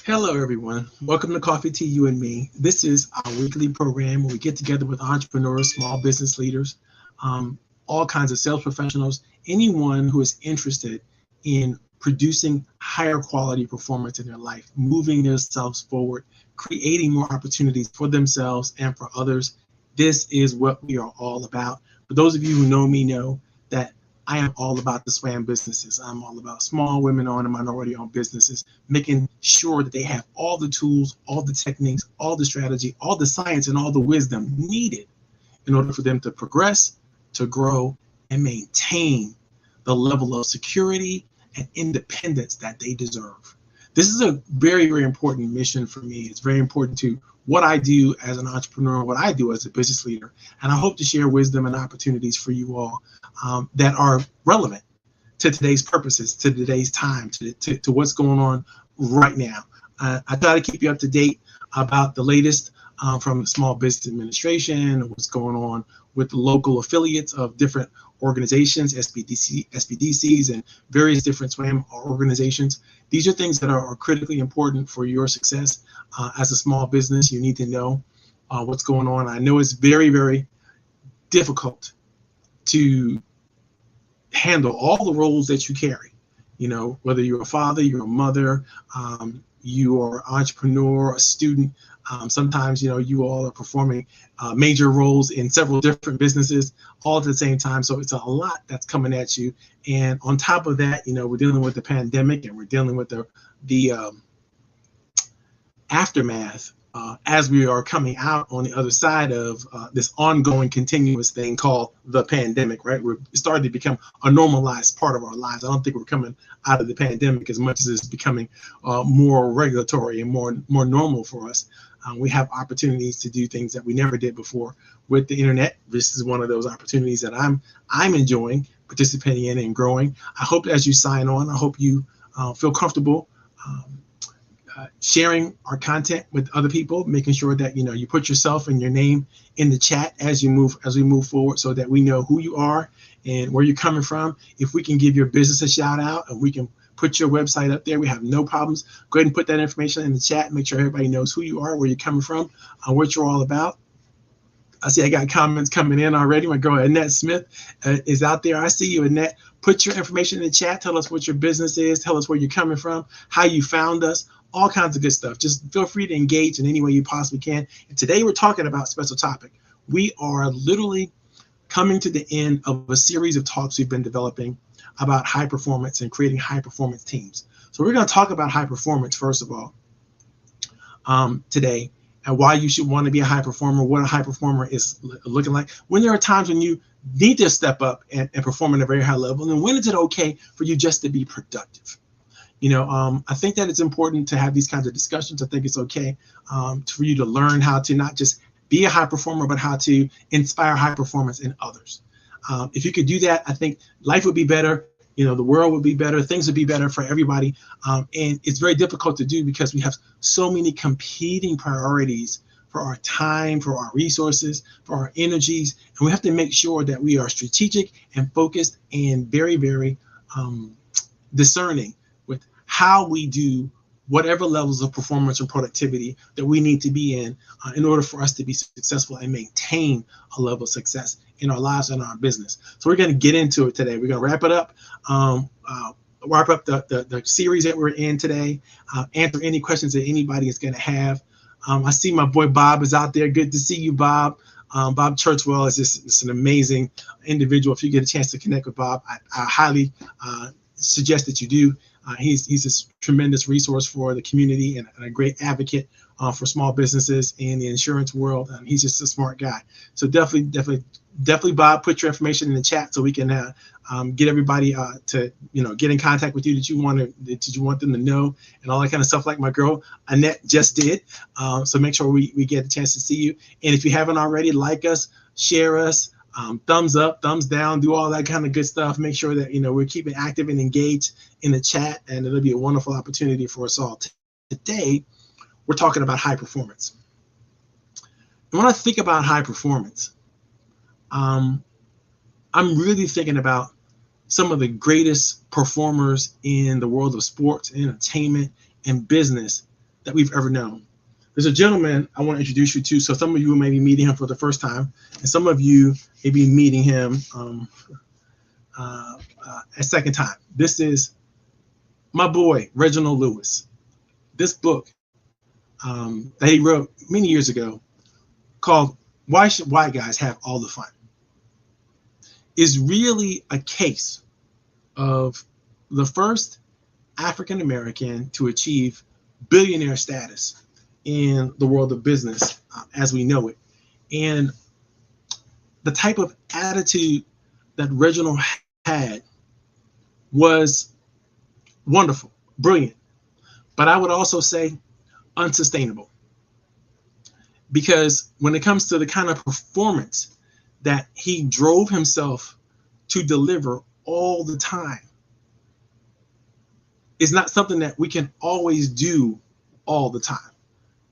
Hello, everyone. Welcome to Coffee Tea, You and Me. This is our weekly program where we get together with entrepreneurs, small business leaders, all kinds of sales professionals, anyone who is interested in producing higher quality performance in their life, moving themselves forward, creating more opportunities for themselves and for others. This is what we are all about. For those of you who know me, know that I am all about the SWAM businesses. I'm all about small women-owned and minority-owned businesses, making sure that they have all the tools, all the techniques, all the strategy, all the science, and all the wisdom needed in order for them to progress, to grow, and maintain the level of security and independence that they deserve. This is a very, very important mission for me. It's very important to what I do as an entrepreneur, what I do as a business leader. And I hope to share wisdom and opportunities for you all that are relevant to today's purposes, to today's time, to what's going on right now. I try to keep you up to date about the latest from the Small Business Administration, what's going on with the local affiliates of different organizations, SBDCs, and various different SWAM organizations. These are things that are critically important for your success as a small business. You need to know what's going on. I know it's very, very difficult to handle all the roles that you carry. You know, whether you're a father, you're a mother, you are an entrepreneur, a student. Sometimes, you all are performing major roles in several different businesses all at the same time. So it's a lot that's coming at you. And on top of that, we're dealing with the pandemic and we're dealing with the aftermath as we are coming out on the other side of this ongoing continuous thing called the pandemic, right? We're starting to become a normalized part of our lives. I don't think we're coming out of the pandemic as much as it's becoming more regulatory and more normal for us. We have opportunities to do things that we never did before with the internet. This is one of those opportunities that I'm enjoying participating in and growing. I hope as you sign on, I hope you feel comfortable sharing our content with other people, making sure that you put yourself and your name in the chat as we move forward, so that we know who you are and where you're coming from. If we can give your business a shout out and we can put your website up there, we have no problems. Go ahead and put that information in the chat. Make sure everybody knows who you are, where you're coming from, what you're all about. I see I got comments coming in already. My girl Annette Smith is out there. I see you, Annette. Put your information in the chat. Tell us what your business is. Tell us where you're coming from, how you found us, all kinds of good stuff. Just feel free to engage in any way you possibly can. And today we're talking about a special topic. We are literally coming to the end of a series of talks we've been developing about high performance and creating high performance teams. So we're going to talk about high performance, first of all, today, and why you should want to be a high performer, what a high performer is looking like, when there are times when you need to step up and perform at a very high level, and when is it okay for you just to be productive. I think that it's important to have these kinds of discussions. I think it's okay for you to learn how to not just be a high performer, but how to inspire high performance in others. If you could do that, I think life would be better. The world would be better. Things would be better for everybody. And it's very difficult to do because we have so many competing priorities for our time, for our resources, for our energies. And we have to make sure that we are strategic and focused and very, very discerning with how we do whatever levels of performance or productivity that we need to be in order for us to be successful and maintain a level of success in our lives and our business. So we're going to get into it today. We're going to wrap it up, the series that we're in today, answer any questions that anybody is going to have. I see my boy Bob is out there. Good to see you, Bob. Bob Churchwell is just an amazing individual. If you get a chance to connect with Bob, I highly suggest that you do. He's a tremendous resource for the community and a great advocate for small businesses in the insurance world. He's just a smart guy. So definitely, Bob, put your information in the chat so we can get everybody to get in contact with you that you want them to know, and all that kind of stuff, like my girl Annette just did. So make sure we get a chance to see you. And if you haven't already, like us, share us. Thumbs up, thumbs down, do all that kind of good stuff. Make sure that we're keeping active and engaged in the chat, and it'll be a wonderful opportunity for us all. Today, we're talking about high performance. And when I think about high performance, I'm really thinking about some of the greatest performers in the world of sports, entertainment, and business that we've ever known. There's a gentleman I want to introduce you to. So some of you may be meeting him for the first time, and some of you may be meeting him a second time. This is my boy, Reginald Lewis. This book that he wrote many years ago called Why Should White Guys Have All the Fun is really a case of the first African American to achieve billionaire status in the world of business as we know it. And the type of attitude that Reginald had was wonderful, brilliant, but I would also say unsustainable. Because when it comes to the kind of performance that he drove himself to deliver all the time, it's not something that we can always do all the time.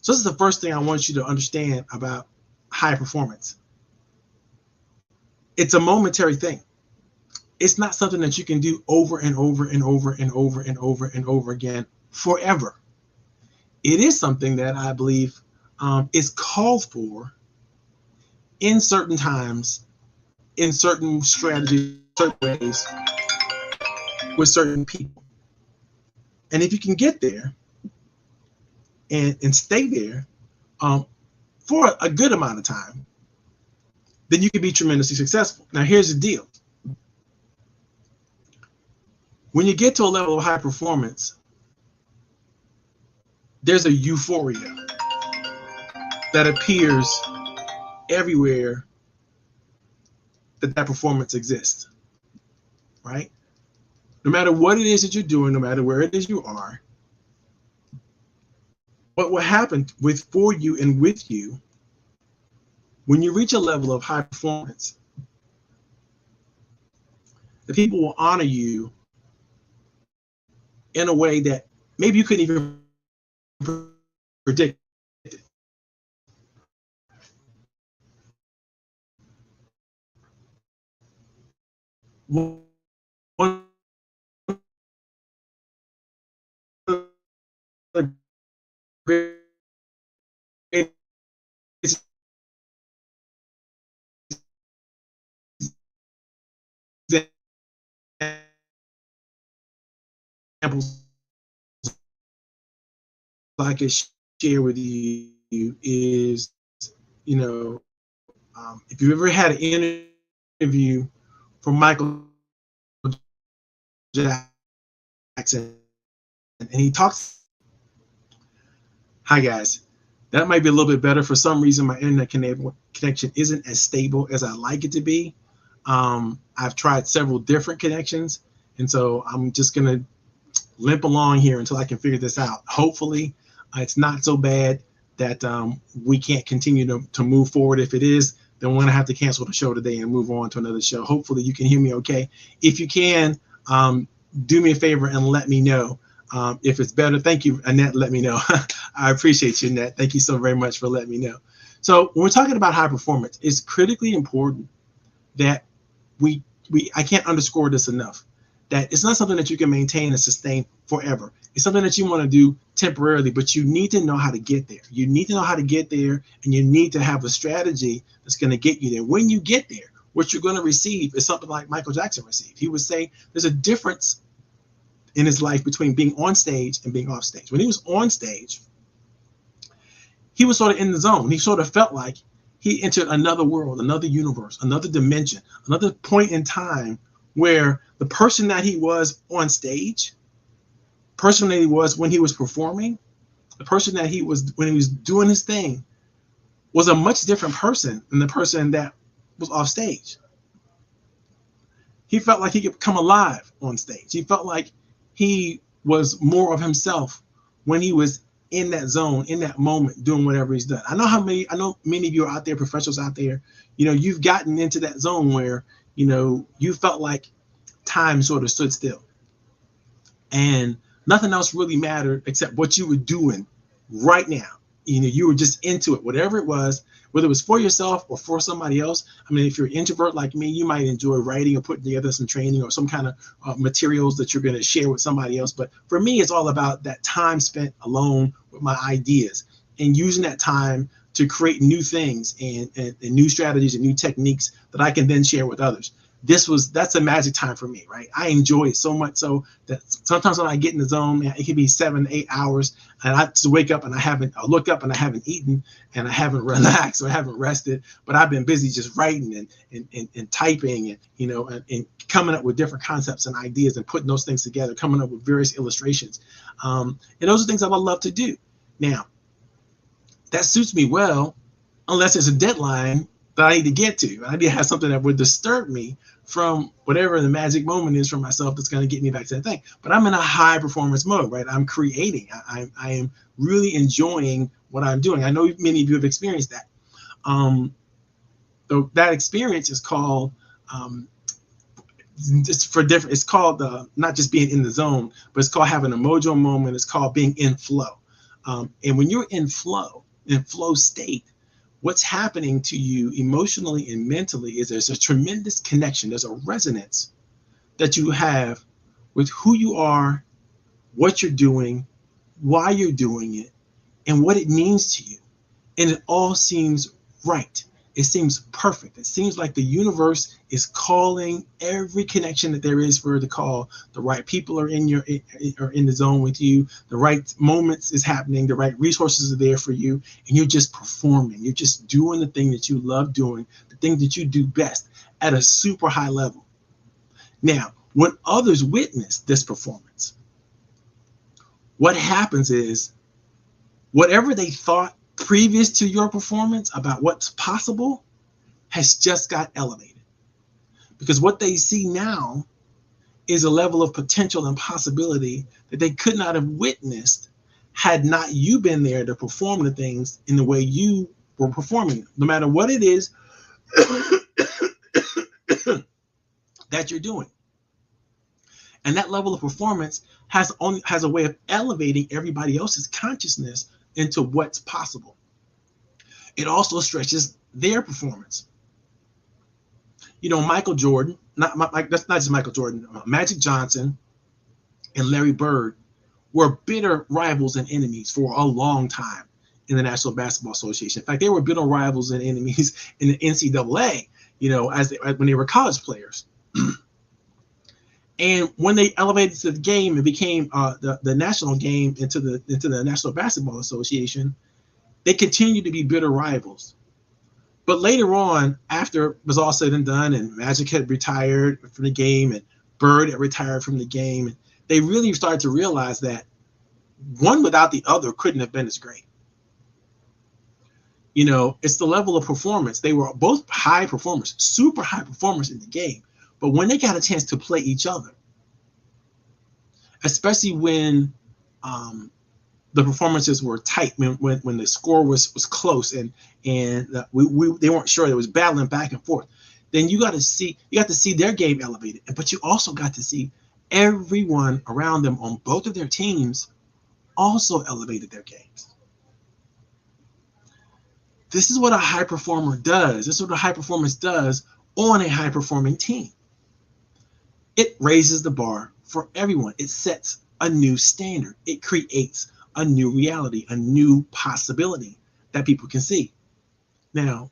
So this is the first thing I want you to understand about high performance. It's a momentary thing. It's not something that you can do over and over and over and over and over and over again forever. It is something that I believe is called for in certain times, in certain strategies, certain ways, with certain people. And if you can get there and stay there for a good amount of time, then you can be tremendously successful. Now, here's the deal. When you get to a level of high performance, there's a euphoria that appears everywhere that performance exists, right? No matter what it is that you're doing, no matter where it is you are, what will happen for you and with you when you reach a level of high performance, the people will honor you in a way that maybe you couldn't even predict. One of the great examples I could share with you is, if you've ever had an interview from Michael Jackson, and he talks, hi guys, that might be a little bit better. For some reason, my internet connection isn't as stable as I like it to be. I've tried several different connections, and so I'm just gonna limp along here until I can figure this out. Hopefully, it's not so bad that we can't continue to move forward. If it is, then we're gonna have to cancel the show today and move on to another show. Hopefully you can hear me okay. If you can, do me a favor and let me know if it's better. Thank you, Annette, let me know. I appreciate you, Annette. Thank you so very much for letting me know. So when we're talking about high performance, it's critically important that I can't underscore this enough, that it's not something that you can maintain and sustain forever. It's something that you want to do temporarily, but you need to know how to get there. You need to know how to get there, and you need to have a strategy that's going to get you there. When you get there, what you're going to receive is something like Michael Jackson received. He would say there's a difference in his life between being on stage and being off stage. When he was on stage, he was sort of in the zone. He sort of felt like he entered another world, another universe, another dimension, another point in time where the person that he was on stage, person that he was when he was performing, the person that he was when he was doing his thing, was a much different person than the person that was off stage. He felt like he could come alive on stage. He felt like he was more of himself when he was in that zone, in that moment, doing whatever he's done. I know many of you are out there, professionals out there, you've gotten into that zone where, you felt like time sort of stood still and nothing else really mattered except what you were doing right now. you were just into it, whatever it was, whether it was for yourself or for somebody else. I mean, if you're an introvert like me, you might enjoy writing or putting together some training or some kind of materials that you're going to share with somebody else. But for me, it's all about that time spent alone with my ideas and using that time to create new things and new strategies and new techniques that I can then share with others. That's a magic time for me, right? I enjoy it so much so that sometimes when I get in the zone, man, it can be 7 to 8 hours, and I just wake up and I look up and I haven't eaten and I haven't relaxed or I haven't rested, but I've been busy just writing and typing and coming up with different concepts and ideas and putting those things together, coming up with various illustrations. And those are things that I love to do. Now, that suits me well, unless there's a deadline that I need to get to. I need to have something that would disturb me from whatever the magic moment is for myself that's going to get me back to that thing. But I'm in a high performance mode, right? I'm creating. I am really enjoying what I'm doing. I know many of you have experienced that. So that experience is called, it's called not just being in the zone, but it's called having a mojo moment. It's called being in flow. And when you're in flow state, what's happening to you emotionally and mentally is there's a tremendous connection. There's a resonance that you have with who you are, what you're doing, why you're doing it, and what it means to you. And it all seems right. It seems perfect. It seems like the universe is calling every connection that there is for it to call. The right people are in the zone with you. The right moments is happening. The right resources are there for you. And you're just performing. You're just doing the thing that you love doing, the thing that you do best at a super high level. Now, when others witness this performance, what happens is whatever they thought previous to your performance about what's possible has just got elevated, because what they see now is a level of potential and possibility that they could not have witnessed had not you been there to perform the things in the way you were performing, no matter what it is that you're doing. And that level of performance has a way of elevating everybody else's consciousness into what's possible. It also stretches their performance. Michael Jordan, that's not just Michael Jordan, Magic Johnson and Larry Bird were bitter rivals and enemies for a long time in the National Basketball Association. In fact, they were bitter rivals and enemies in the NCAA, when they were college players. And when they elevated to the game and became the national game into the National Basketball Association, they continued to be bitter rivals. But later on, after it was all said and done, and Magic had retired from the game, and Bird had retired from the game, they really started to realize that one without the other couldn't have been as great. It's the level of performance. They were both high performers, super high performers in the game. But when they got a chance to play each other, especially when the performances were tight, when the score was close and they weren't sure, it was battling back and forth, then you got to see their game elevated. But you also got to see everyone around them on both of their teams also elevated their games. This is what a high performer does. This is what a high performance does on a high performing team. It raises the bar for everyone. It sets a new standard. It creates a new reality, a new possibility that people can see. Now,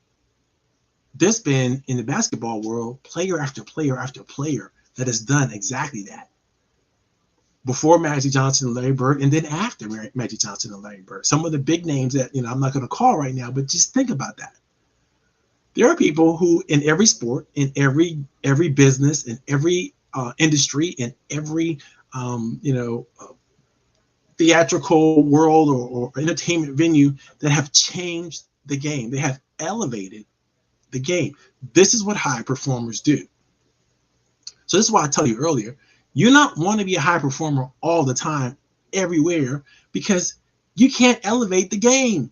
there's been in the basketball world player after player after player that has done exactly that. Before Magic Johnson and Larry Bird, and then after Magic Johnson and Larry Bird. Some of the big names that I'm not going to call right now, but just think about that. There are people who, in every sport, in every business, in every industry, in every theatrical world or entertainment venue, that have changed the game. They have elevated the game. This is what high performers do. So this is why I tell you earlier, you not want to be a high performer all the time, everywhere, because you can't elevate the game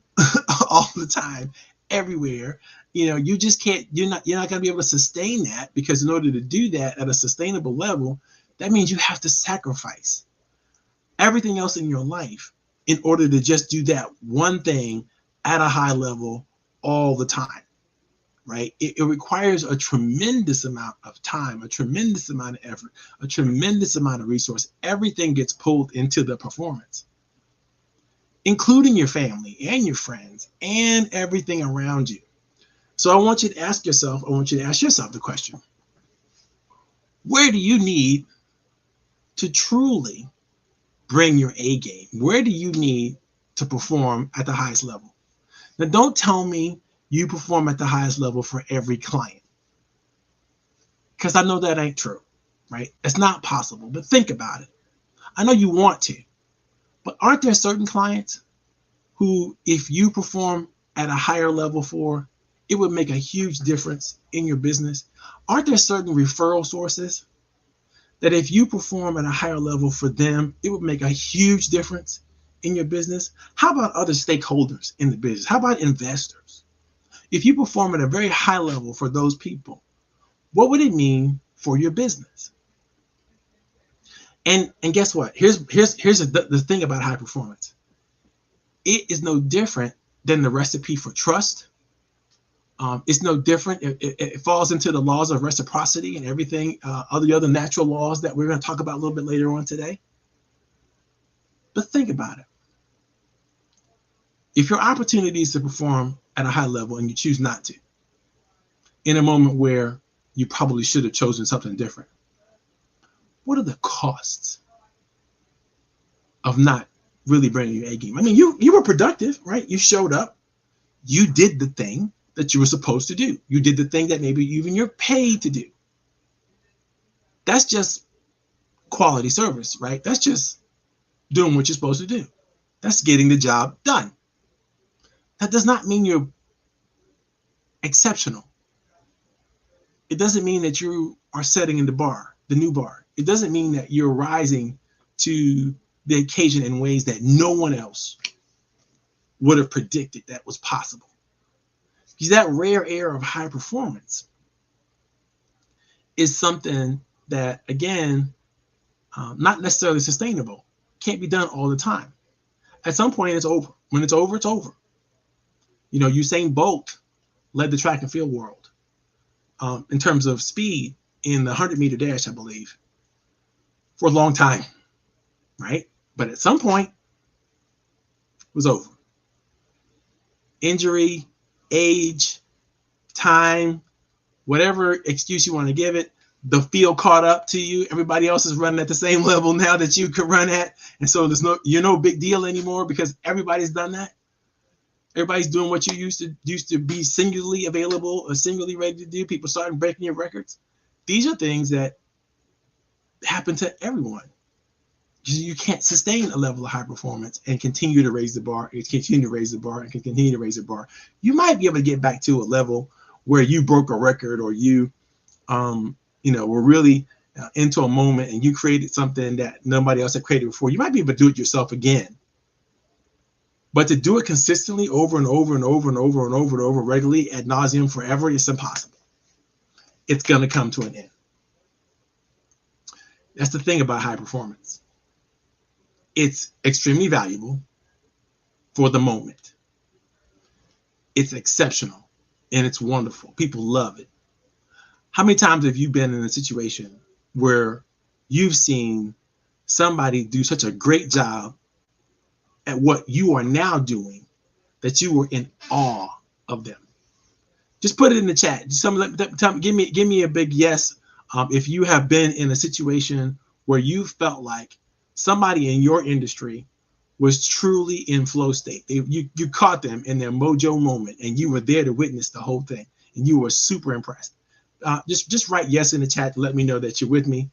all the time, everywhere. You just can't. You're not going to be able to sustain that, because in order to do that at a sustainable level, that means you have to sacrifice everything else in your life in order to just do that one thing at a high level all the time, right? It requires a tremendous amount of time, a tremendous amount of effort, a tremendous amount of resource. Everything gets pulled into the performance, including your family and your friends and everything around you. So I want you to ask yourself the question, where do you need to truly bring your A game? Where do you need to perform at the highest level? Now, don't tell me you perform at the highest level for every client, because I know that ain't true, right? It's not possible, but think about it. I know you want to, but aren't there certain clients who, if you perform at a higher level for, it would make a huge difference in your business? Aren't there certain referral sources that if you perform at a higher level for them, it would make a huge difference in your business? How about other stakeholders in the business? How about investors? If you perform at a very high level for those people, what would it mean for your business? And guess what? Here's the thing about high performance. It is no different than the recipe for trust. It's no different. It falls into the laws of reciprocity and everything, all the other natural laws that we're going to talk about a little bit later on today. But think about it. If your opportunity is to perform at a high level and you choose not to, in a moment where you probably should have chosen something different, what are the costs of not really bringing your A game? I mean, you were productive, right? You showed up. You did the thing that you were supposed to do. You did the thing that maybe even you're paid to do. That's just quality service, right? That's just doing what you're supposed to do. That's getting the job done. That does not mean you're exceptional. It doesn't mean that you are setting in the new bar. It doesn't mean that you're rising to the occasion in ways that no one else would have predicted that was possible. Because that rare air of high performance is something that, again, not necessarily sustainable. Can't be done all the time. At some point, it's over. When it's over, it's over. You know, Usain Bolt led the track and field world in terms of speed in the 100-meter dash, I believe, for a long time, right? But at some point, it was over. Injury, age, time, whatever excuse you want to give it, the field caught up to you. Everybody else is running at the same level now that you could run at. And so you're no big deal anymore because everybody's done that. Everybody's doing what you used to be singularly available or singularly ready to do. People starting breaking your records. These are things that happen to everyone. You can't sustain a level of high performance and continue to raise the bar, and continue to raise the bar, and continue to raise the bar. You might be able to get back to a level where you broke a record, or you were really into a moment and you created something that nobody else had created before. You might be able to do it yourself again. But to do it consistently over and over and over and over and over and over regularly ad nauseum forever, it's impossible. It's going to come to an end. That's the thing about high performance. It's extremely valuable for the moment. It's exceptional and it's wonderful. People love it. How many times have you been in a situation where you've seen somebody do such a great job at what you are now doing that you were in awe of them? Just put it in the chat. Give me a big yes if you have been in a situation where you felt like somebody in your industry was truly in flow state. You caught them in their mojo moment and you were there to witness the whole thing and you were super impressed. Just write yes in the chat to let me know that you're with me.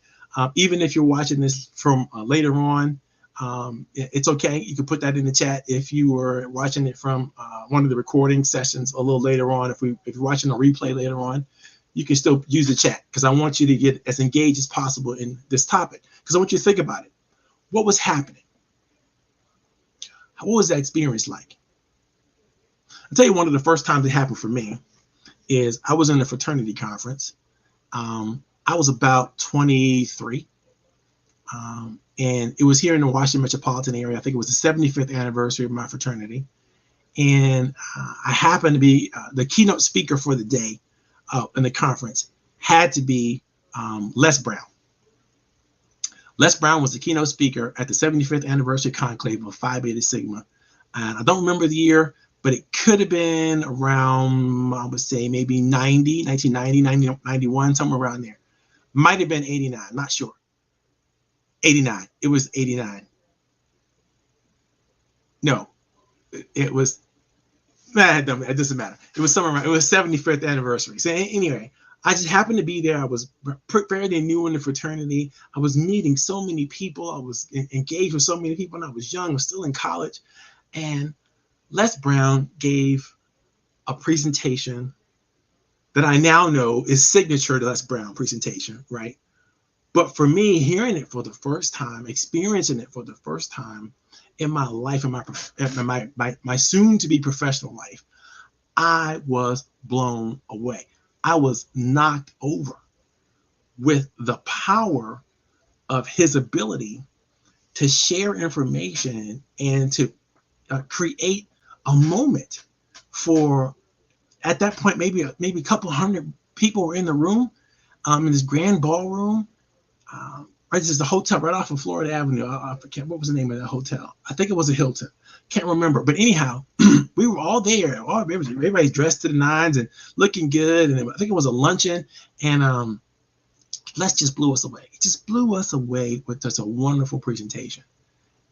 Even if you're watching this from later on, it's okay. You can put that in the chat if you were watching it from one of the recording sessions a little later on. If you're watching a replay later on, you can still use the chat because I want you to get as engaged as possible in this topic because I want you to think about it. What was happening? What was that experience like? I'll tell you, one of the first times it happened for me is I was in a fraternity conference. I was about 23. And it was here in the Washington metropolitan area. I think it was the 75th anniversary of my fraternity. And I happened to be the keynote speaker for the day in the conference. Had to be Les Brown. Les Brown was the keynote speaker at the 75th anniversary conclave of Phi Beta Sigma. And I don't remember the year, but it could have been around, I would say maybe 1990, 91, somewhere around there. Might have been 89, not sure. 89. It was 89. No, it was, it doesn't matter. It was somewhere around, it was 75th anniversary. So anyway, I just happened to be there. I was fairly new in the fraternity. I was meeting so many people. I was engaged with so many people, and I was young. I was still in college. And Les Brown gave a presentation that I now know is signature to Les Brown presentation, right? But for me, hearing it for the first time, experiencing it for the first time in my life, in my soon-to-be professional life, I was blown away. I was knocked over with the power of his ability to share information and to create a moment for, at that point, maybe a couple hundred people were in the room, in this grand ballroom. This is the hotel right off of Florida Avenue. I forget what was the name of that hotel. I think it was a Hilton. Can't remember. But anyhow, we were all there. Everybody's dressed to the nines and looking good. And I think it was a luncheon. And Les just blew us away. It just blew us away with such a wonderful presentation.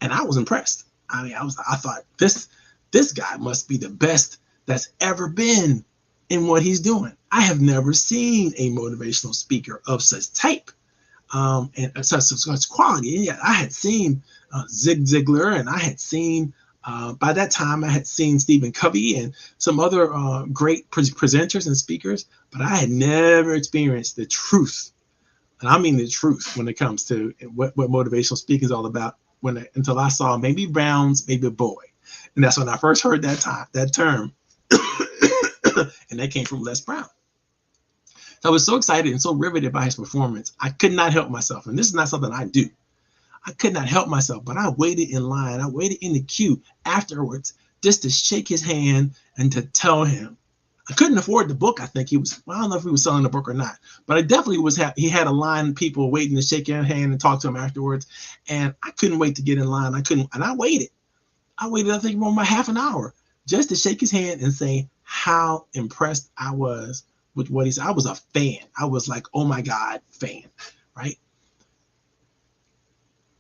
And I was impressed. I mean, I thought this guy must be the best that's ever been in what he's doing. I have never seen a motivational speaker of such type. And such quality. And yeah, I had seen Zig Ziglar, and I had seen, by that time, I had seen Stephen Covey and some other great presenters and speakers, but I had never experienced the truth. And I mean the truth when it comes to what motivational speaking is all about, until I saw Maybe Brown's Baby Boy. And that's when I first heard that term. And that came from Les Brown. I was so excited and so riveted by his performance, I could not help myself. And this is not something I do. I could not help myself, but I waited in line. I waited in the queue afterwards just to shake his hand and to tell him. I couldn't afford the book. I think I don't know if he was selling the book or not, but I definitely he had a line of people waiting to shake his hand and talk to him afterwards. And I couldn't wait to get in line. And I waited. I think, about half an hour just to shake his hand and say how impressed I was with what he said. I was a fan. I was like, oh my God, fan, right?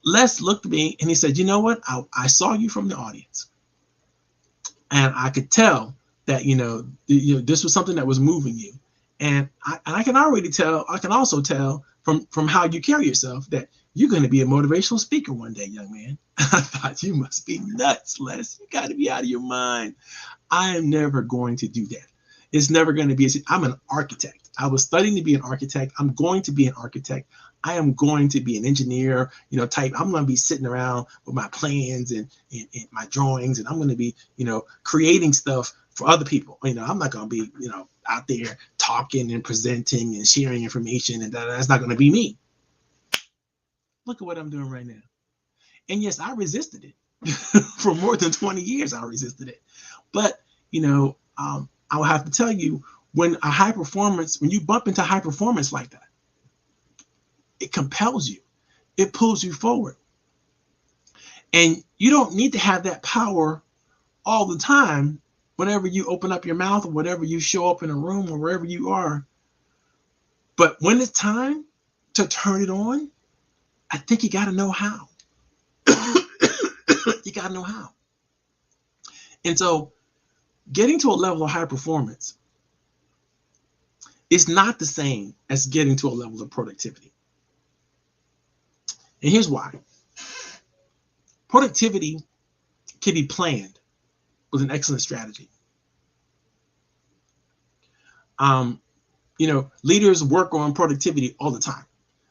Les looked at me and he said, you know what? I saw you from the audience. And I could tell that, this was something that was moving you. And I can also tell from how you carry yourself that you're going to be a motivational speaker one day, young man. I thought, you must be nuts, Les. You got to be out of your mind. I am never going to do that. It's never going to be. I'm an architect. I was studying to be an architect. I'm going to be an architect. I am going to be an engineer, type. I'm going to be sitting around with my plans and my drawings, and I'm going to be, creating stuff for other people. I'm not going to be, out there talking and presenting and sharing information, and that's not going to be me. Look at what I'm doing right now. And yes, I resisted it. For more than 20 years, I resisted it. But, I will have to tell you, when you bump into high performance like that, it compels you. It pulls you forward. And you don't need to have that power all the time whenever you open up your mouth or whenever you show up in a room or wherever you are. But when it's time to turn it on, I think you got to know how. You got to know how. And so getting to a level of high performance is not the same as getting to a level of productivity. And here's why. Productivity can be planned with an excellent strategy. Leaders work on productivity all the time.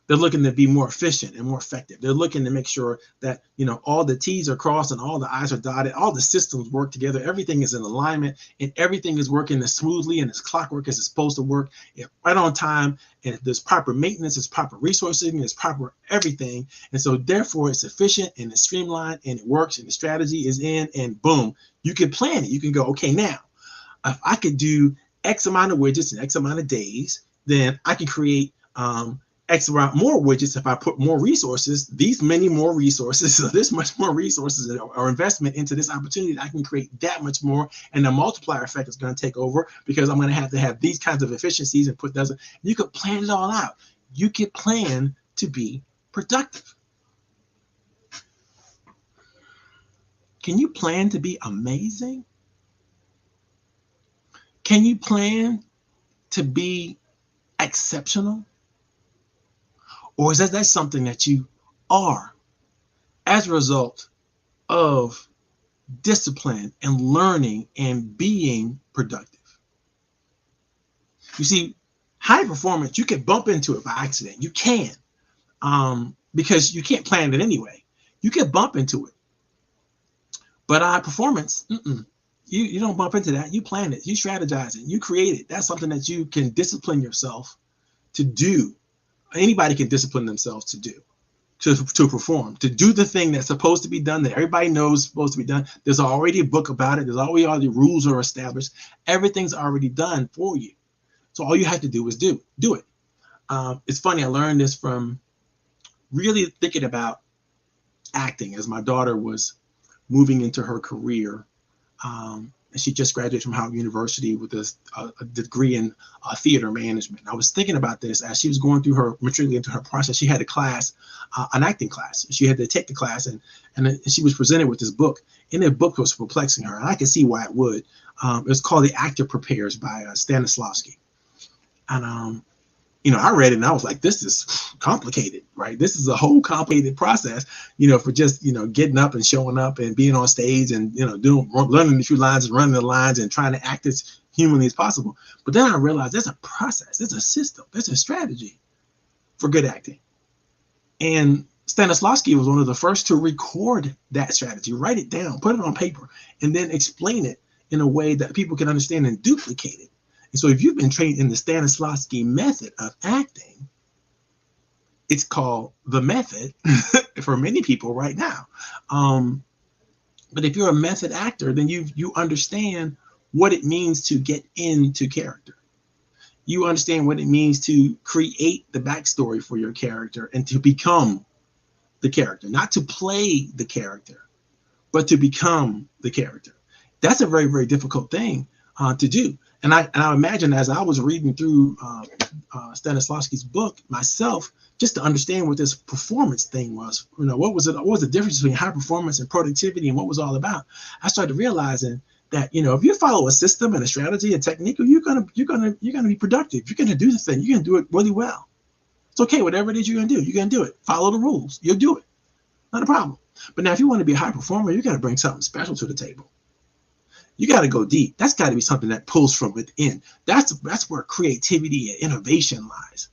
They're looking to be more efficient and more effective. They're looking to make sure that, all the T's are crossed and all the I's are dotted, all the systems work together. Everything is in alignment and everything is working as smoothly and as clockwork as it's supposed to work, right on time. And there's proper maintenance, there's proper resourcing, there's proper everything. And so therefore it's efficient and it's streamlined and it works and the strategy is in, and boom, You can plan it. You can go, okay, now, if I could do X amount of widgets in X amount of days, then I can create X amount more widgets if I put more resources, these many more resources, so this much more resources or investment into this opportunity, I can create that much more, and the multiplier effect is going to take over because I'm going to have these kinds of efficiencies and put those. You could plan it all out. You could plan to be productive. Can you plan to be amazing? Can you plan to be exceptional? Or is that something that you are as a result of discipline and learning and being productive? You see, high performance, you can bump into it by accident. You can, because you can't plan it anyway. You can bump into it. But high performance, you don't bump into that. You plan it, you strategize it, you create it. That's something that you can discipline yourself to do. Anybody can discipline themselves to do, to perform, to do the thing that's supposed to be done, that everybody knows is supposed to be done. There's already a book about it. There's already all the rules are established. Everything's already done for you. So all you have to do is do it. It's funny. I learned this from really thinking about acting as my daughter was moving into her career. And she just graduated from Howard University with a degree in theater management. I was thinking about this as she was going through her maturing into her process. She had a class, an acting class. She had to take the class, and she was presented with this book. And the book was perplexing her, and I can see why it would. It was called The Actor Prepares by Stanislavski. And I read it and I was like, this is complicated, right? This is a whole complicated process, for just, getting up and showing up and being on stage and, learning a few lines and running the lines and trying to act as humanly as possible. But then I realized there's a process, there's a system, there's a strategy for good acting. And Stanislavski was one of the first to record that strategy, write it down, put it on paper, and then explain it in a way that people can understand and duplicate it. And so if you've been trained in the Stanislavski method of acting, it's called the method for many people right now. But if you're a method actor, then you understand what it means to get into character. You understand what it means to create the backstory for your character and to become the character, not to play the character, but to become the character. That's a very, very difficult thing to do. And I imagine as I was reading through Stanislavski's book myself, just to understand what this performance thing was, what was the difference between high performance and productivity and what was all about? I started realizing that, if you follow a system and a strategy and technique, you're gonna be productive. You're gonna do the thing. You're gonna do it really well. It's okay, whatever it is you're gonna do, you're gonna do it. Follow the rules. You'll do it. Not a problem. But now, if you want to be a high performer, you got to bring something special to the table. You got to go deep. That's got to be something that pulls from within. That's where creativity and innovation lies.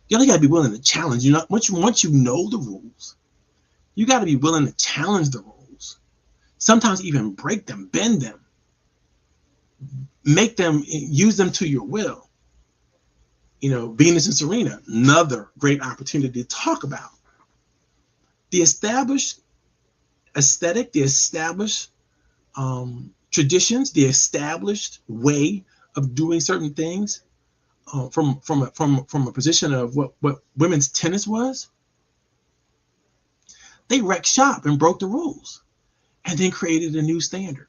You got to be willing to challenge. Once you know the rules, you got to be willing to challenge the rules. Sometimes even break them, bend them, make them, use them to your will. Venus and Serena, another great opportunity to talk about the established aesthetic, the established traditions, the established way of doing certain things from a position of what women's tennis was. They wrecked shop and broke the rules and then created a new standard.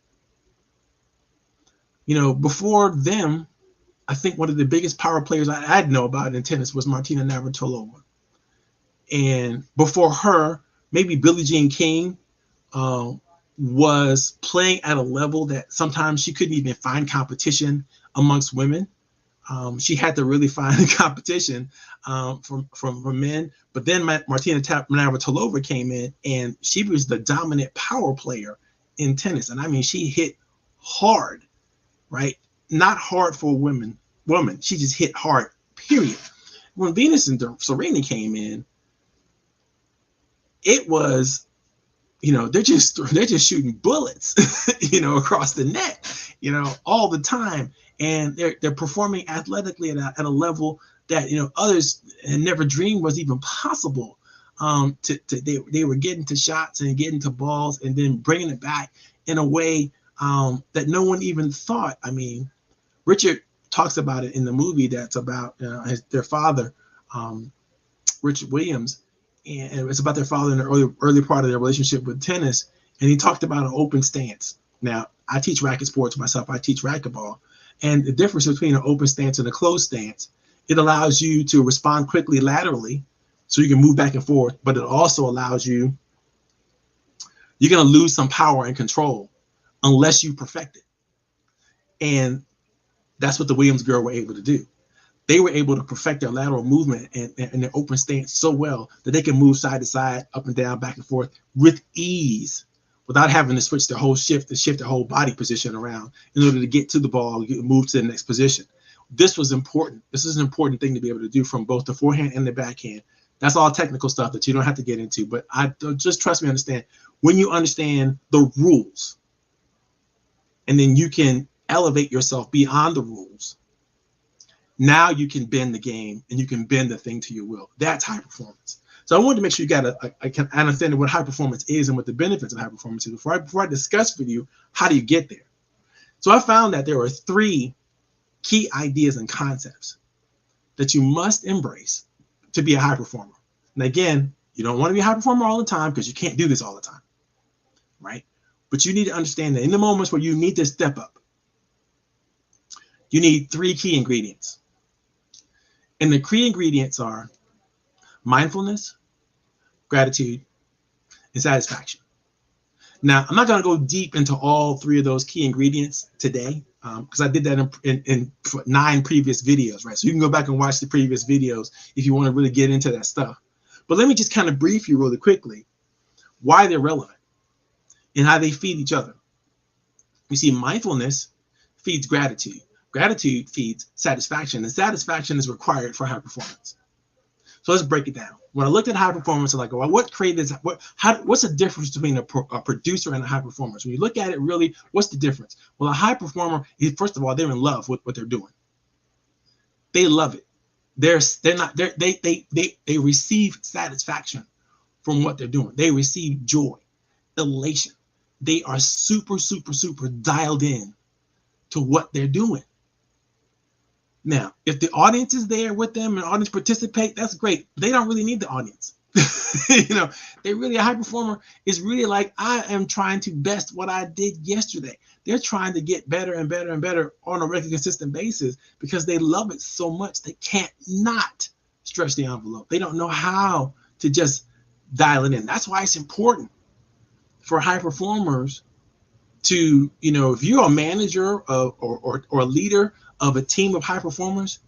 Before them, I think one of the biggest power players I know about in tennis was Martina Navratilova. And before her, maybe Billie Jean King was playing at a level that sometimes she couldn't even find competition amongst women. She had to really find competition from men. But then Martina Navratilova came in, and she was the dominant power player in tennis. And I mean, she hit hard, right? Not hard for a woman. She just hit hard, period. When Venus and Serena came in, it was, they're just shooting bullets, across the net, all the time. And they're performing athletically at a level that, others had never dreamed was even possible. They were getting to shots and getting to balls and then bringing it back in a way that no one even thought. I mean, Richard talks about it in the movie that's about their father, Richard Williams, and it's about their father in the early part of their relationship with tennis. And he talked about an open stance. Now, I teach racket sports myself. I teach racquetball. And the difference between an open stance and a closed stance, it allows you to respond quickly laterally so you can move back and forth, but it also allows you're going to lose some power and control unless you perfect it. And that's what the Williams girl were able to do. They were able to perfect their lateral movement and their open stance so well that they can move side to side, up and down, back and forth with ease without having to switch their whole shift their whole body position around in order to get to the ball, move to the next position. This was important. This is an important thing to be able to do from both the forehand and the backhand. That's all technical stuff that you don't have to get into, but just trust me, understand. When you understand the rules, and then you can elevate yourself beyond the rules, now you can bend the game and you can bend the thing to your will. That's high performance. So I wanted to make sure you got an understanding what high performance is and what the benefits of high performance is before I discuss with you how do you get there. So I found that there are 3 key ideas and concepts that you must embrace to be a high performer. And again, you don't want to be a high performer all the time because you can't do this all the time, right? But you need to understand that in the moments where you need to step up, you need 3 key ingredients. And the key ingredients are mindfulness, gratitude, and satisfaction. Now, I'm not going to go deep into all 3 of those key ingredients today because I did that in 9 previous videos, right? So you can go back and watch the previous videos if you want to really get into that stuff. But let me just kind of brief you really quickly why they're relevant and how they feed each other. You see, mindfulness feeds gratitude. Gratitude feeds satisfaction, and satisfaction is required for high performance. So let's break it down. When I looked at high performance, I'm like, well, what's the difference between a producer and a high performer? When you look at it, really, what's the difference? Well, a high performer is, first of all, they're in love with what they're doing. They love it. They receive satisfaction from what they're doing. They receive joy, elation. They are super, super, super dialed in to what they're doing. Now, if the audience is there with them and the audience participate, that's great. They don't really need the audience. They really, a high performer is really like, I am trying to best what I did yesterday. They're trying to get better and better and better on a regular, consistent basis because they love it so much they can't not stretch the envelope. They don't know how to just dial it in. That's why it's important for high performers to, if you're a manager or a leader of a team of high performers,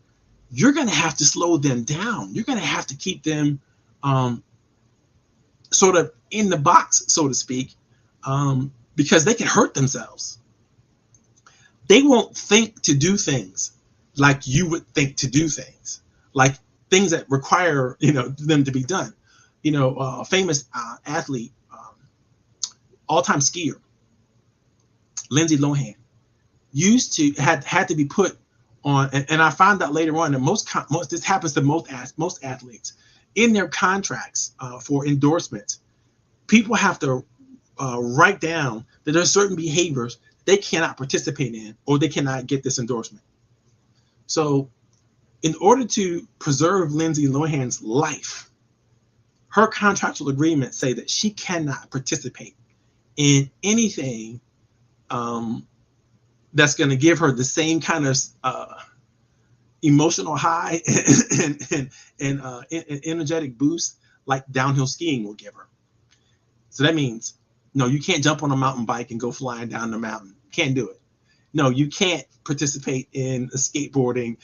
you're going to have to slow them down. You're going to have to keep them sort of in the box, so to speak, because they can hurt themselves. They won't think to do things like you would think to do things, like things that require, them to be done. A famous athlete, all-time skier, Lindsay Lohan, used to had to be put on, and I found out later on that most this happens to most athletes in their contracts for endorsements. People have to write down that there's certain behaviors they cannot participate in or they cannot get this endorsement. So in order to preserve Lindsay Lohan's life, her contractual agreements say that she cannot participate in anything that's going to give her the same kind of emotional high and energetic boost like downhill skiing will give her. So that means, no, you can't jump on a mountain bike and go flying down the mountain. Can't do it. No, you can't participate in a skateboarding,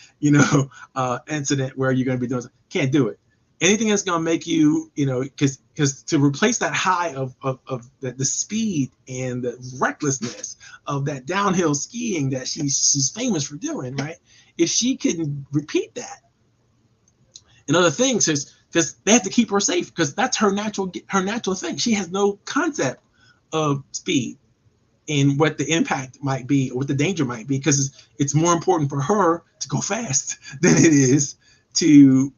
incident where you're going to be doing something. Can't do it. Anything that's going to make you, because to replace that high of the speed and the recklessness of that downhill skiing that she's famous for doing, right? If she couldn't repeat that, and other things, because they have to keep her safe because that's her natural thing. She has no concept of speed and what the impact might be or what the danger might be, because it's more important for her to go fast than it is to,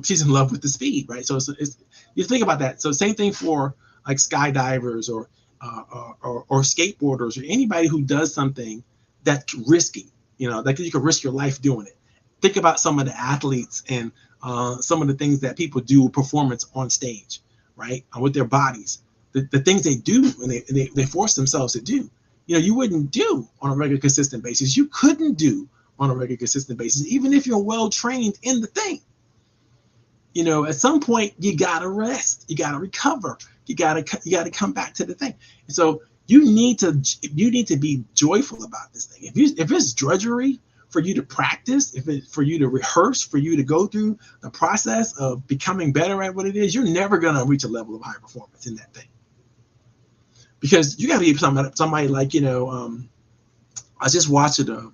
she's in love with the speed, right? So it's you think about that. So same thing for like skydivers or or skateboarders or anybody who does something that's risky, that you can risk your life doing it. Think about some of the athletes and some of the things that people do performance on stage, right? With their bodies, the things they do and they force themselves to do, you wouldn't do on a regular consistent basis. You couldn't do on a regular consistent basis, even if you're well trained in the thing. At some point you gotta rest, you gotta recover, you gotta come back to the thing. And so you need to be joyful about this thing. If it's drudgery for you to practice, if it's for you to rehearse, for you to go through the process of becoming better at what it is, you're never gonna reach a level of high performance in that thing. Because you gotta be somebody like, I just watched a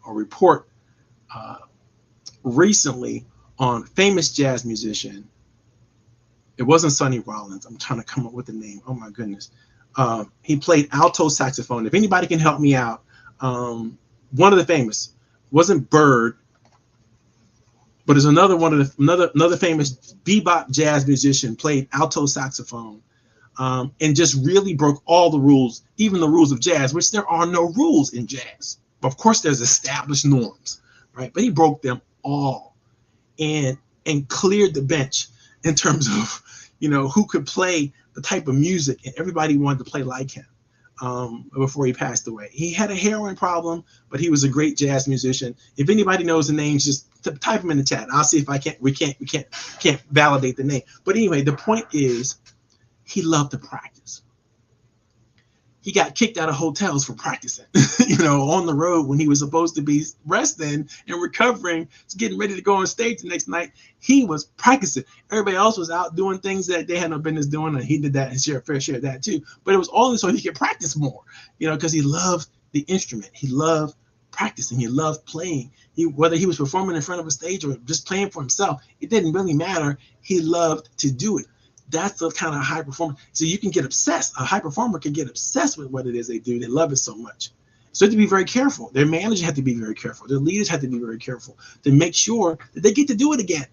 report recently on famous jazz musician. It wasn't Sonny Rollins. I'm trying to come up with the name. Oh my goodness. He played alto saxophone. If anybody can help me out, one of the famous, wasn't Bird, but there's another famous bebop jazz musician, played alto saxophone, and just really broke all the rules, even the rules of jazz, which there are no rules in jazz. But of course, there's established norms, right? But he broke them all and cleared the bench in terms of, who could play the type of music, and everybody wanted to play like him before he passed away. He had a heroin problem, but he was a great jazz musician. If anybody knows the names, just type them in the chat. I'll see if we can't validate the name. But anyway, the point is, he loved to practice. He got kicked out of hotels for practicing, on the road when he was supposed to be resting and recovering, getting ready to go on stage the next night. He was practicing. Everybody else was out doing things that they had no business doing, and he did that and fair share of that too. But it was only so he could practice more, because he loved the instrument. He loved practicing. He loved playing. Whether he was performing in front of a stage or just playing for himself, it didn't really matter. He loved to do it. That's the kind of high performer. So you can get obsessed. A high performer can get obsessed with what it is they do. They love it so much. So they have to be very careful. Their managers have to be very careful. Their leaders have to be very careful to make sure that they get to do it again.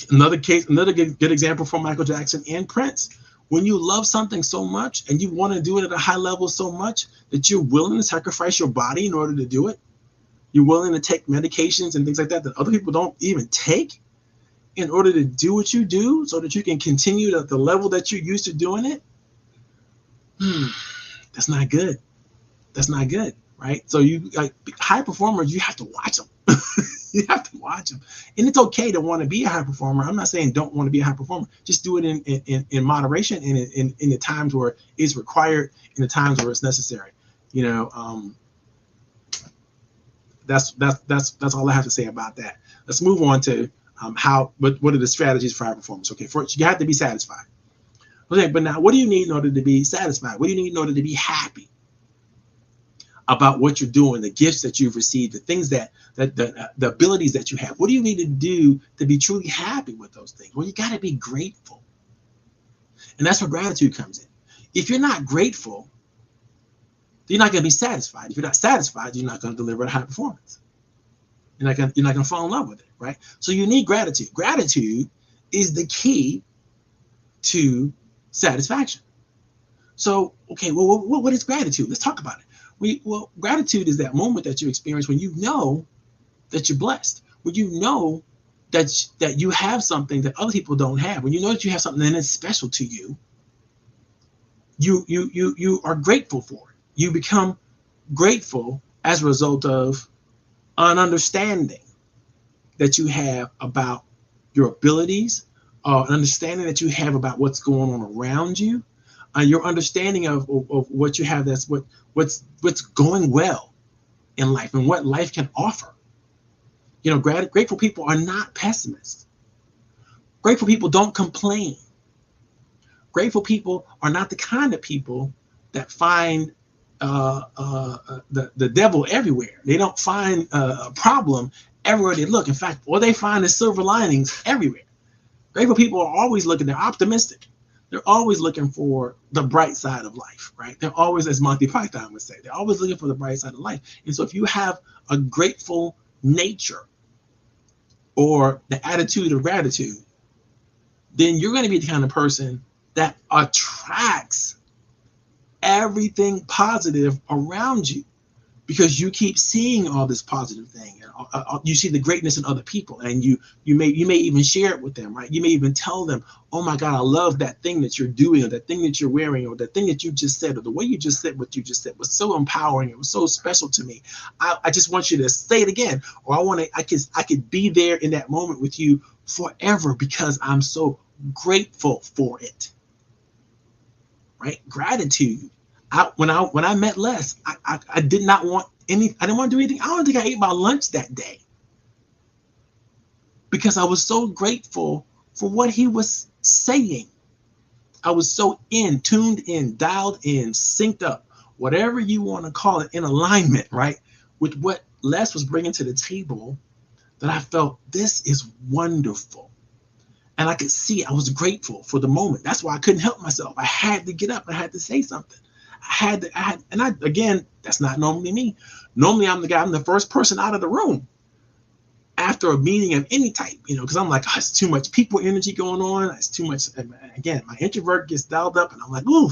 Another good example from Michael Jackson and Prince. When you love something so much and you want to do it at a high level so much that you're willing to sacrifice your body in order to do it, you're willing to take medications and things like that other people don't even take, in order to do what you do so that you can continue at the level that you're used to doing it, that's not good. That's not good, right? So high performers, you have to watch them. You have to watch them. And it's okay to want to be a high performer. I'm not saying don't want to be a high performer. Just do it in moderation and in the times where it's required, in the times where it's necessary. That's all I have to say about that. Let's move on to what are the strategies for high performance? Okay, first you have to be satisfied. Okay, but now what do you need in order to be satisfied? What do you need in order to be happy about what you're doing, the gifts that you've received, the things that the abilities that you have? What do you need to do to be truly happy with those things? Well, you got to be grateful. And that's where gratitude comes in. If you're not grateful, you're not going to be satisfied. If you're not satisfied, you're not going to deliver a high performance. You're not going to fall in love with it, right? So you need gratitude. Gratitude is the key to satisfaction. So, okay, well, what is gratitude? Let's talk about it. Gratitude is that moment that you experience when you know that you're blessed, when you know that you have something that other people don't have, when you know that you have something that is special to you. You are grateful for it. You become grateful as a result of an understanding that you have about your abilities, an understanding that you have about what's going on around you, your understanding of what you have, that's what's going well in life and what life can offer. Grateful people are not pessimists. Grateful people don't complain. Grateful people are not the kind of people that find the devil everywhere. They don't find a problem everywhere they look. In fact, what they find is silver linings everywhere. Grateful people are always looking, they're optimistic. They're always looking for the bright side of life, right? They're always, as Monty Python would say, they're always looking for the bright side of life. And so if you have a grateful nature or the attitude of gratitude, then you're going to be the kind of person that attracts everything positive around you, because you keep seeing all this positive thing. You see the greatness in other people, and you may even share it with them, right? You may even tell them, oh my God, I love that thing that you're doing, or that thing that you're wearing, or that thing that you just said, or the way you just said what you just said was so empowering. It was so special to me. I just want you to say it again, or I could be there in that moment with you forever because I'm so grateful for it. Right? Gratitude. When I met Les, I did not want any. I didn't want to do anything. I don't think I ate my lunch that day because I was so grateful for what he was saying. I was so tuned in, dialed in, synced up, whatever you want to call it, in alignment, right, with what Les was bringing to the table, that I felt this is wonderful. And I could see I was grateful for the moment. That's why I couldn't help myself. I had to get up. I had to say something. Again, that's not normally me. Normally I'm the first person out of the room after a meeting of any type, because I'm like, oh, it's too much people energy going on. It's too much. Again, my introvert gets dialed up and I'm like, ooh,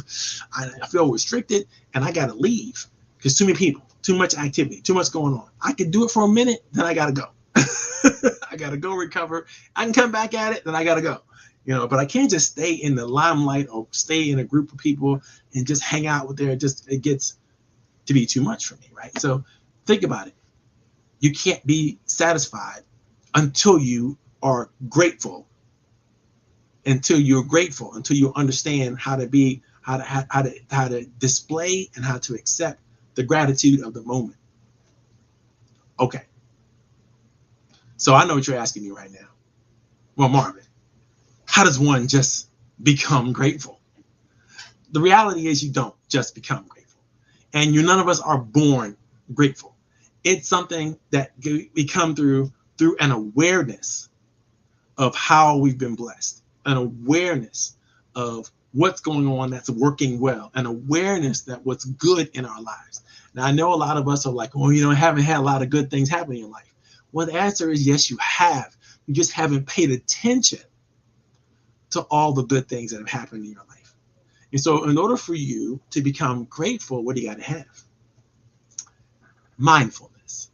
I feel restricted and I got to leave because too many people, too much activity, too much going on. I can do it for a minute, then I got to go. I got to go recover. I can come back at it, then I got to go. But I can't just stay in the limelight or stay in a group of people and just hang out with there. It gets to be too much for me, right? So think about it. You can't be satisfied until you are grateful. Until you're grateful, until you understand how to display and how to accept the gratitude of the moment. Okay. So I know what you're asking me right now. Well, Marvin, how does one just become grateful? The reality is you don't just become grateful. And none of us are born grateful. It's something that we come through an awareness of how we've been blessed, an awareness of what's going on that's working well, an awareness that what's good in our lives. Now, I know a lot of us are like, well, haven't had a lot of good things happen in your life. Well, the answer is yes, you have. You just haven't paid attention to all the good things that have happened in your life. And so in order for you to become grateful, what do you got to have? Mindfulness.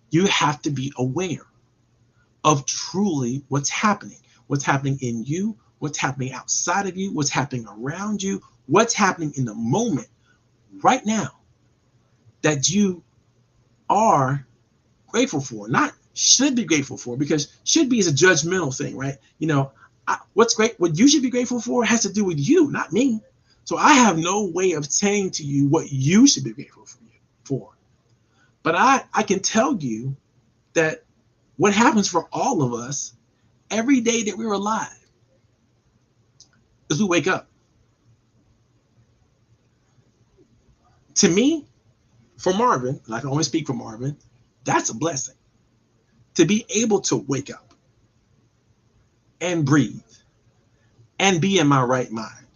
You have to be aware of truly what's happening in you, what's happening outside of you, what's happening around you, what's happening in the moment right now that you are grateful for, not should be grateful for, because should be is a judgmental thing, right? What's great, what you should be grateful for has to do with you, not me. So I have no way of saying to you what you should be grateful for. But I can tell you that what happens for all of us every day that we're alive is we wake up. To me, for Marvin, and I can only speak for Marvin, that's a blessing. To be able to wake up and breathe and be in my right mind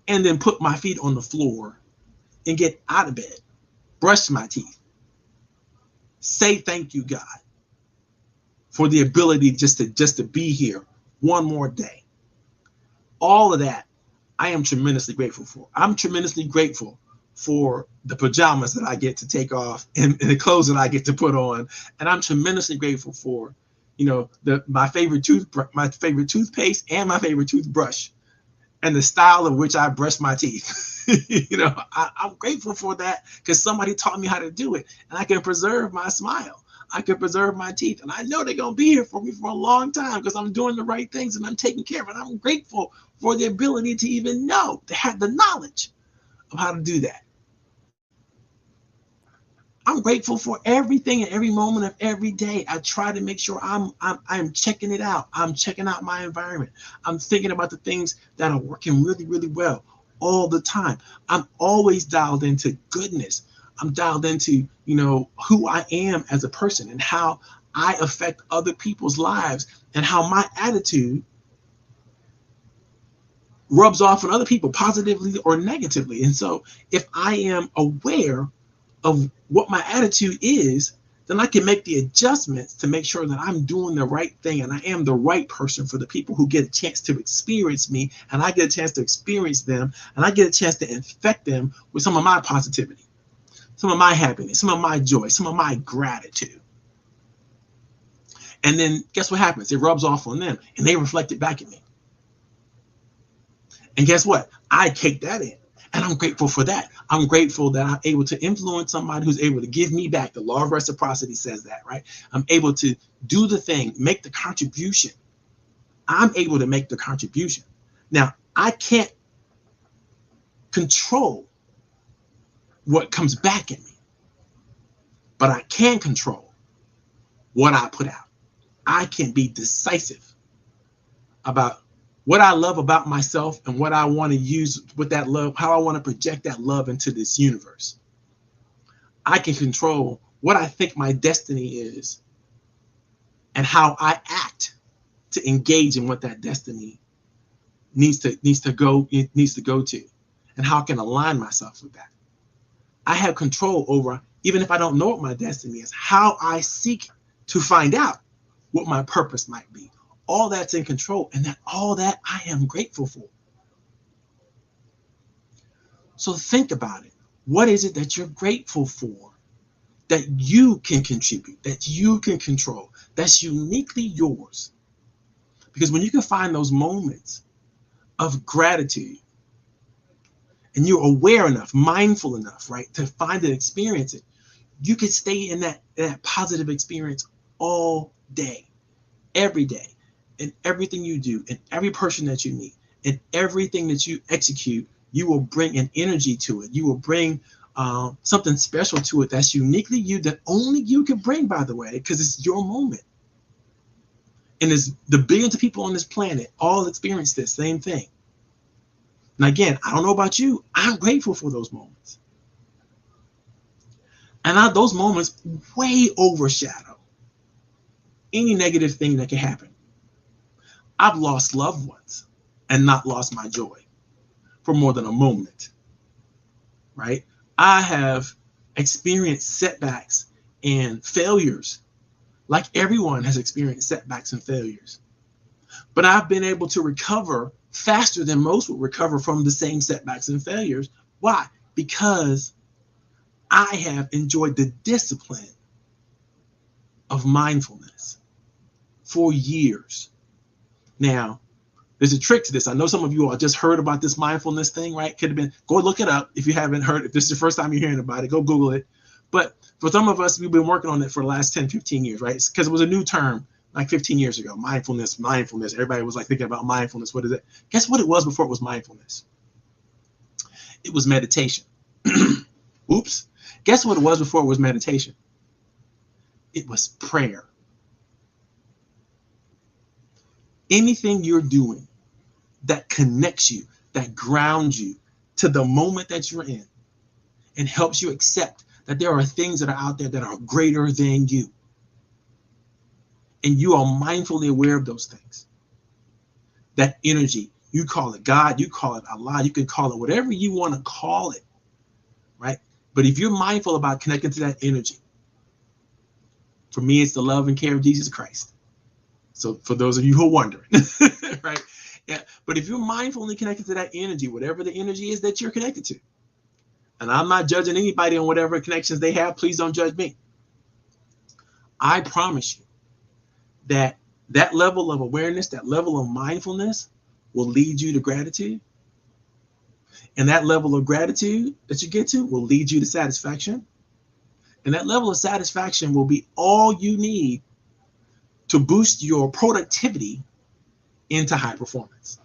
and then put my feet on the floor and get out of bed, brush my teeth, say thank you, God, for the ability just to be here one more day. All of that, I am tremendously grateful for. I'm tremendously grateful for the pajamas that I get to take off and the clothes that I get to put on. And I'm tremendously grateful for, my favorite toothpaste and my favorite toothbrush and the style of which I brush my teeth. I'm grateful for that because somebody taught me how to do it, and I can preserve my smile. I can preserve my teeth, and I know they're going to be here for me for a long time because I'm doing the right things and I'm taking care of it. I'm grateful for the ability to even know, to have the knowledge of how to do that. I'm grateful for everything and every moment of every day. I try to make sure I'm checking it out. I'm checking out my environment. I'm thinking about the things that are working really, really well all the time. I'm always dialed into goodness. I'm dialed into, who I am as a person and how I affect other people's lives and how my attitude rubs off on other people positively or negatively. And so if I am aware of what my attitude is, then I can make the adjustments to make sure that I'm doing the right thing and I am the right person for the people who get a chance to experience me, and I get a chance to experience them, and I get a chance to infect them with some of my positivity, some of my happiness, some of my joy, some of my gratitude. And then guess what happens? It rubs off on them and they reflect it back at me. And guess what? I take that in. And I'm grateful for that. I'm grateful that I'm able to influence somebody who's able to give me back. The law of reciprocity says that, right? I'm able to do the thing, make the contribution. I'm able to make the contribution. Now, I can't control what comes back at me, but I can control what I put out. I can be decisive about what I love about myself and what I want to use with that love, how I want to project that love into this universe. I can control what I think my destiny is and how I act to engage in what that destiny needs to go to, and how I can align myself with that. I have control over, even if I don't know what my destiny is, how I seek to find out what my purpose might be. All that's in control, and all that I am grateful for. So think about it. What is it that you're grateful for that you can contribute, that you can control, that's uniquely yours? Because when you can find those moments of gratitude and you're aware enough, mindful enough, right, to find and experience it, you can stay in that positive experience all day, every day. In everything you do, in every person that you meet, in everything that you execute, you will bring an energy to it. You will bring something special to it that's uniquely you, that only you can bring, by the way, because it's your moment. And there's the billions of people on this planet all experience this same thing. And again, I don't know about you, I'm grateful for those moments. And those moments way overshadow any negative thing that can happen. I've lost loved ones and not lost my joy for more than a moment, right? I have experienced setbacks and failures, like everyone has experienced setbacks and failures. But I've been able to recover faster than most would recover from the same setbacks and failures. Why? Because I have enjoyed the discipline of mindfulness for years. Now, there's a trick to this. I know some of you all just heard about this mindfulness thing, right? Could have been, go look it up if you haven't heard. If this is the first time you're hearing about it, go Google it. But for some of us, we've been working on it for the last 10, 15 years, right? Because it was a new term like 15 years ago, mindfulness. Everybody was like thinking about mindfulness. What is it? Guess what it was before it was mindfulness? It was meditation. Oops. Guess what it was before it was meditation? It was prayer. Anything you're doing that connects you, that grounds you to the moment that you're in and helps you accept that there are things that are out there that are greater than you. And you are mindfully aware of those things. That energy, you call it God, you call it Allah, you can call it whatever you want to call it, right? But if you're mindful about connecting to that energy, for me, it's the love and care of Jesus Christ. So for those of you who are wondering, right? Yeah. But if you're mindfully connected to that energy, whatever the energy is that you're connected to, and I'm not judging anybody on whatever connections they have, please don't judge me. I promise you that that level of awareness, that level of mindfulness will lead you to gratitude. And that level of gratitude that you get to will lead you to satisfaction. And that level of satisfaction will be all you need to boost your productivity into high performance.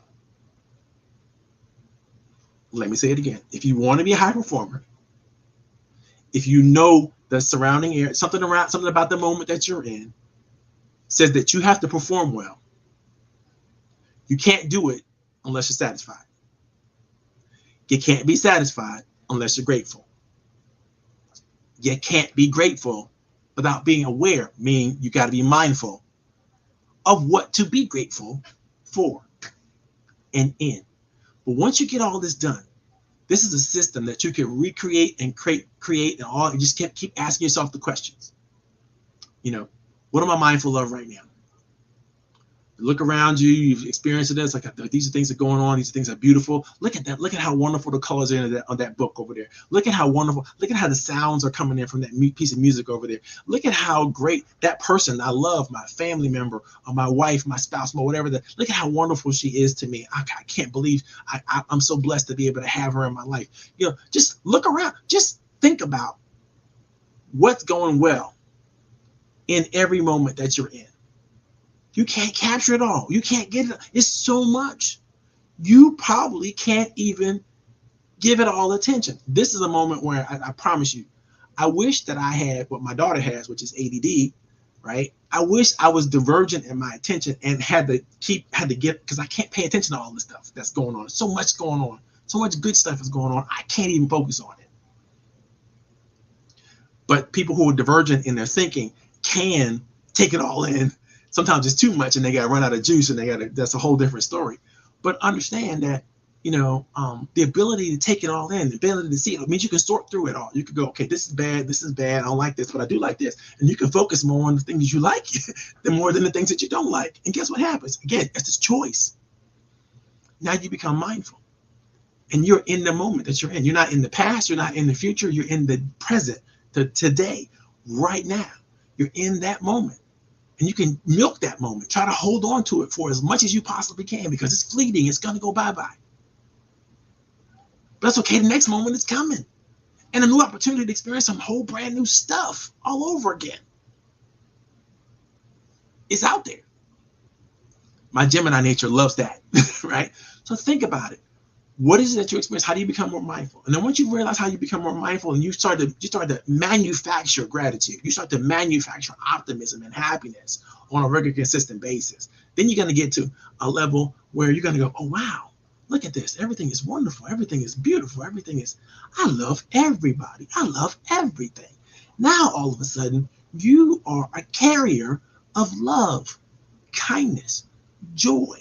Let me say it again. If you want to be a high performer, if you know the surrounding area, something about the moment that you're in says that you have to perform well, you can't do it unless you're satisfied. You can't be satisfied unless you're grateful. You can't be grateful without being aware, meaning you got to be mindful of what to be grateful for and in. But once you get all this done, this is a system that you can recreate and create and all. You just keep asking yourself the questions. What am I mindful of right now? Look around you. You've experienced this. Like, these are things that are going on. These are things that are beautiful. Look at that. Look at how wonderful the colors are on that book over there. Look at how wonderful. Look at how the sounds are coming in from that piece of music over there. Look at how great that person I love, my family member, or my wife, my spouse, or whatever. Look at how wonderful she is to me. I can't believe I'm so blessed to be able to have her in my life. Just look around. Just think about what's going well in every moment that you're in. You can't capture it all. You can't get it. It's so much. You probably can't even give it all attention. This is a moment where I promise you, I wish that I had what my daughter has, which is ADD, right? I wish I was divergent in my attention and had to get, because I can't pay attention to all the stuff that's going on. So much going on. So much good stuff is going on. I can't even focus on it. But people who are divergent in their thinking can take it all in. Sometimes it's too much and they got to run out of juice, and that's a whole different story. But understand that, the ability to take it all in, the ability to see it means you can sort through it all. You could go, okay, this is bad, I don't like this, but I do like this. And you can focus more on the things you like than the things that you don't like. And guess what happens? Again, it's this choice. Now you become mindful. And you're in the moment that you're in. You're not in the past, you're not in the future, you're in the present, today, right now. You're in that moment. And you can milk that moment. Try to hold on to it for as much as you possibly can, because it's fleeting. It's going to go bye-bye. But that's okay. The next moment is coming. And a new opportunity to experience some whole brand new stuff all over again. It's out there. My Gemini nature loves that, right? So think about it. What is it that you experience? How do you become more mindful? And then once you realize how you become more mindful, and you start to manufacture gratitude, you start to manufacture optimism and happiness on a regular, consistent basis, then you're going to get to a level where you're going to go, oh, wow, look at this. Everything is wonderful. Everything is beautiful. I love everybody. I love everything. Now, all of a sudden, you are a carrier of love, kindness, joy,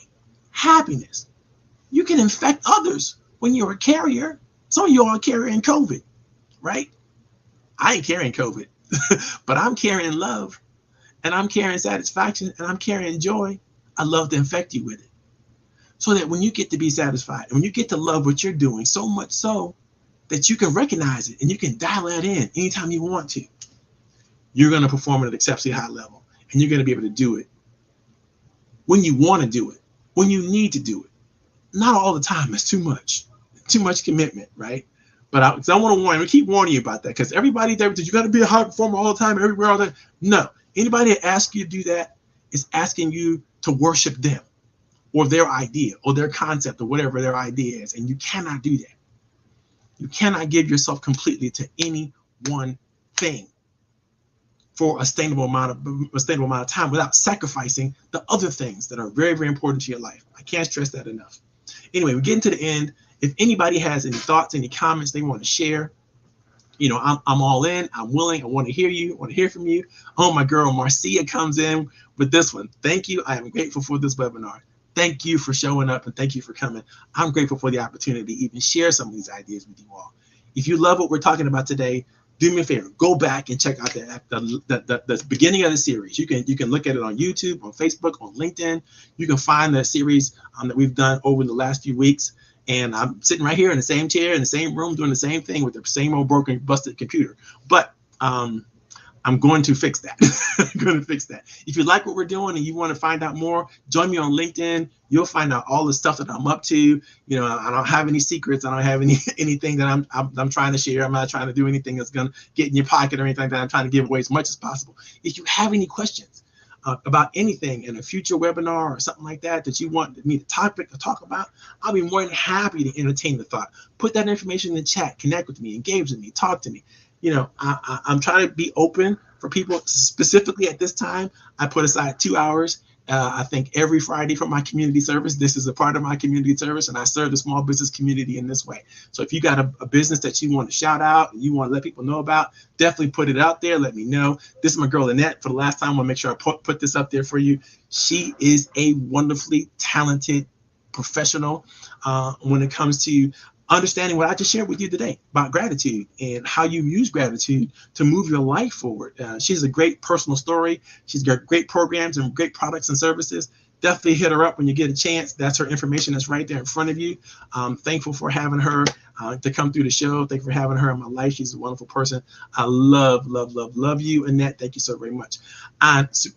happiness. You can infect others when you're a carrier. Some of you are carrying COVID, right? I ain't carrying COVID, but I'm carrying love, and I'm carrying satisfaction, and I'm carrying joy. I love to infect you with it. So that when you get to be satisfied, and when you get to love what you're doing, so much so that you can recognize it and you can dial it in anytime you want to, you're going to perform at an exceptionally high level, and you're going to be able to do it when you want to do it, when you need to do it. Not all the time. It's too much commitment, right? But I want to warn you, keep warning you about that, because everybody there, you got to be a high performer all the time, everywhere, all the time. No, anybody that asks you to do that is asking you to worship them or their idea or their concept or whatever their idea is. And you cannot do that. You cannot give yourself completely to any one thing for a sustainable amount of time without sacrificing the other things that are very, very important to your life. I can't stress that enough. Anyway, we're getting to the end. If anybody has any thoughts, any comments they want to share, I'm all in. I'm willing. I want to hear you. I want to hear from you. Oh, my girl Marcia comes in with this one. Thank you. I am grateful for this webinar. Thank you for showing up, and thank you for coming. I'm grateful for the opportunity to even share some of these ideas with you all. If you love what we're talking about today, do me a favor. Go back and check out the beginning of the series. You can look at it on YouTube, on Facebook, on LinkedIn. You can find the series that we've done over the last few weeks. And I'm sitting right here in the same chair, in the same room, doing the same thing with the same old broken, busted computer. But I'm going to fix that. I'm going to fix that. If you like what we're doing and you want to find out more, join me on LinkedIn. You'll find out all the stuff that I'm up to. I don't have any secrets. I don't have anything that I'm trying to share. I'm not trying to do anything that's going to get in your pocket or anything like that. I'm trying to give away as much as possible. If you have any questions about anything in a future webinar or something like that you want me to talk about, I'll be more than happy to entertain the thought. Put that information in the chat. Connect with me. Engage with me. Talk to me. I'm trying to be open for people. Specifically at this time, I put aside 2 hours, I think every Friday for my community service. This is a part of my community service, and I serve the small business community in this way. So if you got a business that you want to shout out and you want to let people know about, definitely put it out there. Let me know. This is my girl, Annette. For the last time, I want to make sure I put this up there for you. She is a wonderfully talented professional when it comes to understanding what I just shared with you today about gratitude and how you use gratitude to move your life forward. She's a great personal story. She's got great programs and great products and services. Definitely hit her up when you get a chance. That's her information that's right there in front of you. I'm thankful for having her to come through the show. Thank you for having her in my life. She's a wonderful person. I love you, Annette. Thank you so very much.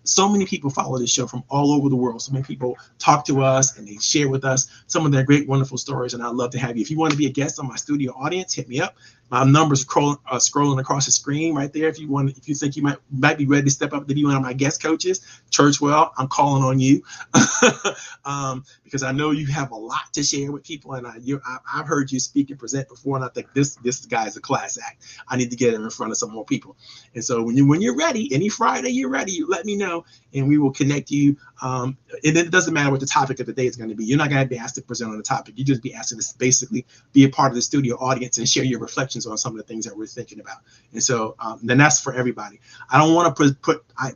So many people follow this show from all over the world. So many people talk to us and they share with us some of their great, wonderful stories. And I'd love to have you. If you want to be a guest on my studio audience, hit me up. My number's scrolling across the screen right there. If you think you might be ready to step up to be one of my guest coaches, Churchwell, I'm calling on you because I know you have a lot to share with people, and I've heard you speak and present before, and I think this guy is a class act. I need to get him in front of some more people. And so when you're ready, any Friday you're ready, you let me know, and we will connect you. And it doesn't matter what the topic of the day is going to be. You're not going to be asked to present on the topic. You just be asked to basically be a part of the studio audience and share your reflections on some of the things that we're thinking about. And so then that's for everybody. I don't want to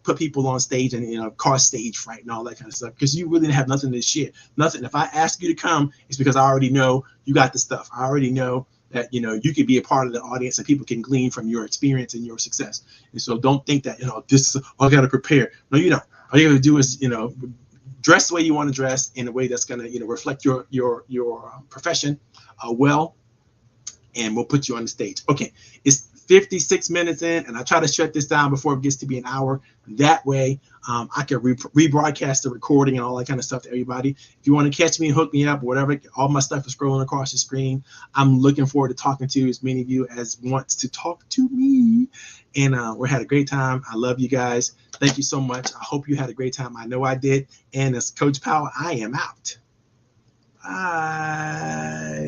put people on stage and cause stage fright and all that kind of stuff, because you really have nothing to share. Nothing. If I ask you to come, it's because I already know you got the stuff. I already know that you could be a part of the audience and people can glean from your experience and your success. And so don't think that this is I got to prepare. No, you don't. All you got to do is dress the way you want to dress in a way that's going to reflect your profession well, and we'll put you on the stage. Okay, it's 56 minutes in, and I try to shut this down before it gets to be an hour. That way I can rebroadcast the recording and all that kind of stuff to everybody. If you want to catch me and hook me up or whatever, all my stuff is scrolling across the screen. I'm looking forward to talking to as many of you as wants to talk to me. And we had a great time. I love you guys. Thank you so much. I hope you had a great time. I know I did. And as Coach Powell, I am out. Bye.